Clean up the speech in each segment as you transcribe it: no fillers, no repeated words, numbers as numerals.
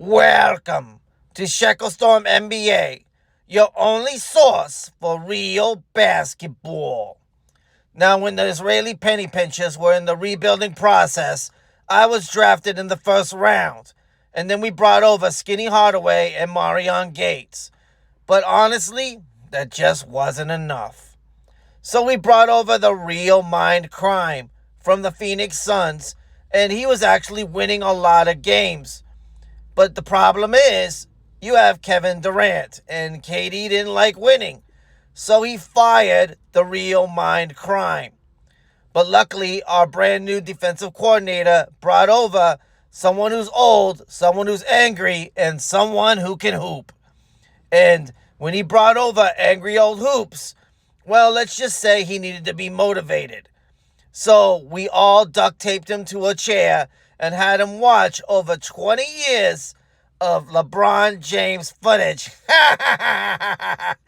Welcome to Shekelstorm NBA, your only source for real basketball. Now, when the Israeli penny pinchers were in the rebuilding process, I was drafted in the first round, and then we brought over Skinny Hardaway and Marion Gates. But honestly, that just wasn't enough. So we brought over the real mind crime from the Phoenix Suns, and he was actually winning a lot of games. But the problem is, you have Kevin Durant, and KD didn't like winning. So he fired the real mind crime. But luckily, our brand new defensive coordinator brought over someone who's old, someone who's angry, and someone who can hoop. And when he brought over Angry Old Hoops, well, let's just say he needed to be motivated. So we all duct taped him to a chair and had him watch over 20 years of LeBron James footage. That's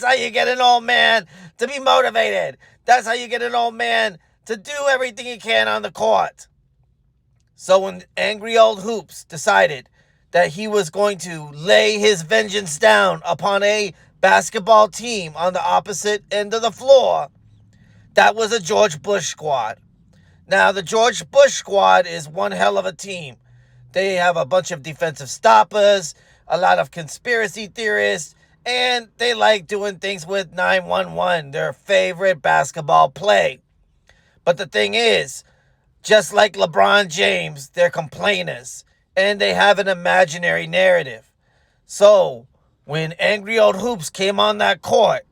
how you get an old man to be motivated. That's how you get an old man to do everything he can on the court. So when Angry Old Hoops decided that he was going to lay his vengeance down upon a basketball team on the opposite end of the floor, that was a George Bush squad. Now, the George Bush squad is one hell of a team. They have a bunch of defensive stoppers, a lot of conspiracy theorists, and they like doing things with 911, their favorite basketball play. But the thing is, just like LeBron James, they're complainers, and they have an imaginary narrative. So, when Angry Old Hoops came on that court,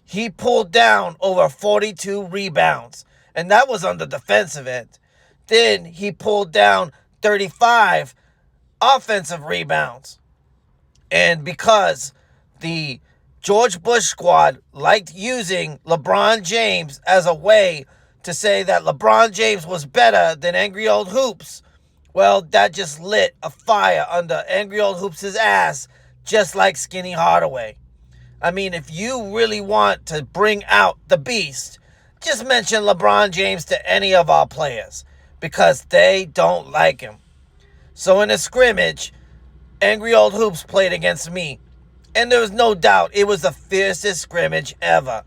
he pulled down over 42 rebounds, and that was on the defensive end. Then he pulled down 35 offensive rebounds. And because the George Bush squad liked using LeBron James as a way to say that LeBron James was better than Angry Old Hoops, well, that just lit a fire under Angry Old Hoops' ass, just like Skinny Hardaway. I mean, if you really want to bring out the beast, just mention LeBron James to any of our players, because they don't like him. So in a scrimmage, Angry Old Hoops played against me, and there was no doubt it was the fiercest scrimmage ever.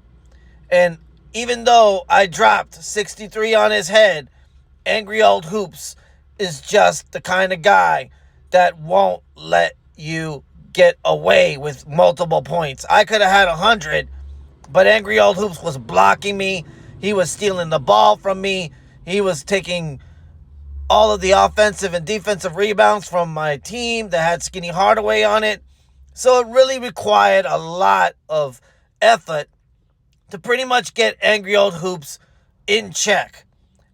And even though I dropped 63 on his head, Angry Old Hoops is just the kind of guy that won't let you get away with multiple points. I could have had 100, but Angry Old Hoops was blocking me. He was stealing the ball from me. He was taking all of the offensive and defensive rebounds from my team that had Skinny Hardaway on it. So it really required a lot of effort to pretty much get Angry Old Hoops in check.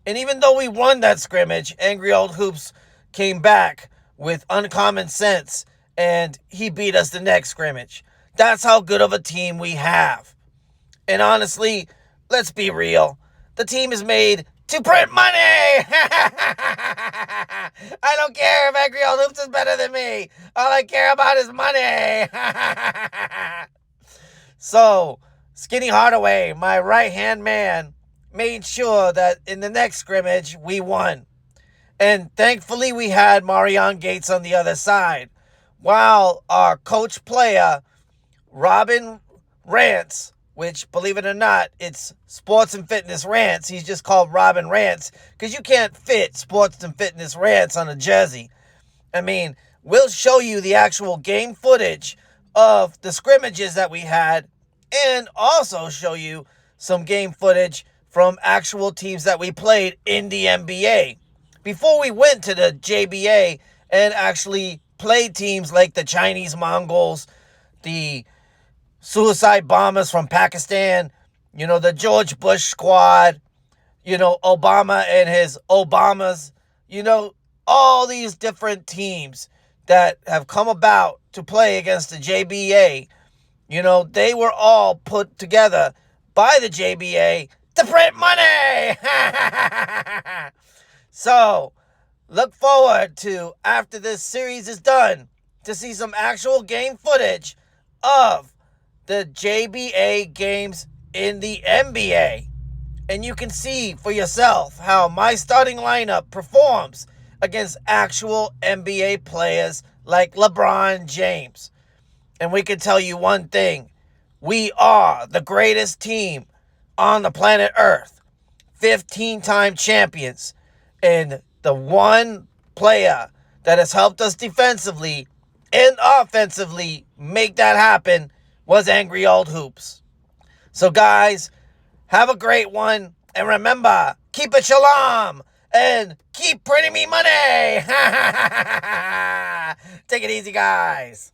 And even though we won that scrimmage, Angry Old Hoops came back with uncommon sense, and he beat us the next scrimmage. That's how good of a team we have. And honestly, let's be real. The team is made to print money. I don't care if Angry Old Hoops is better than me. All I care about is money. So, Skinny Hardaway, my right-hand man, made sure that in the next scrimmage, we won. And thankfully, we had Marion Gates on the other side, while our coach player, Robin Rants, which, believe it or not, it's Sports and Fitness Rants. He's just called Robin Rants because you can't fit Sports and Fitness Rants on a jersey. I mean, we'll show you the actual game footage of the scrimmages that we had and also show you some game footage from actual teams that we played in the NBA before we went to the JBA and actually played teams like the Chinese Mongols, the suicide bombers from Pakistan, the George Bush squad, Obama and his Obamas, all these different teams that have come about to play against the JBA. They were all put together by the JBA to print money. So, look forward to, after this series is done, to see some actual game footage of the JBA games in the NBA. And you can see for yourself how my starting lineup performs against actual NBA players like LeBron James. And we can tell you one thing. We are the greatest team on the planet Earth. 15-time champions. And the one player that has helped us defensively and offensively make that happen was Angry Old Hoops. So guys, have a great one. And remember, keep it shalom. And keep printing me money. Take it easy, guys.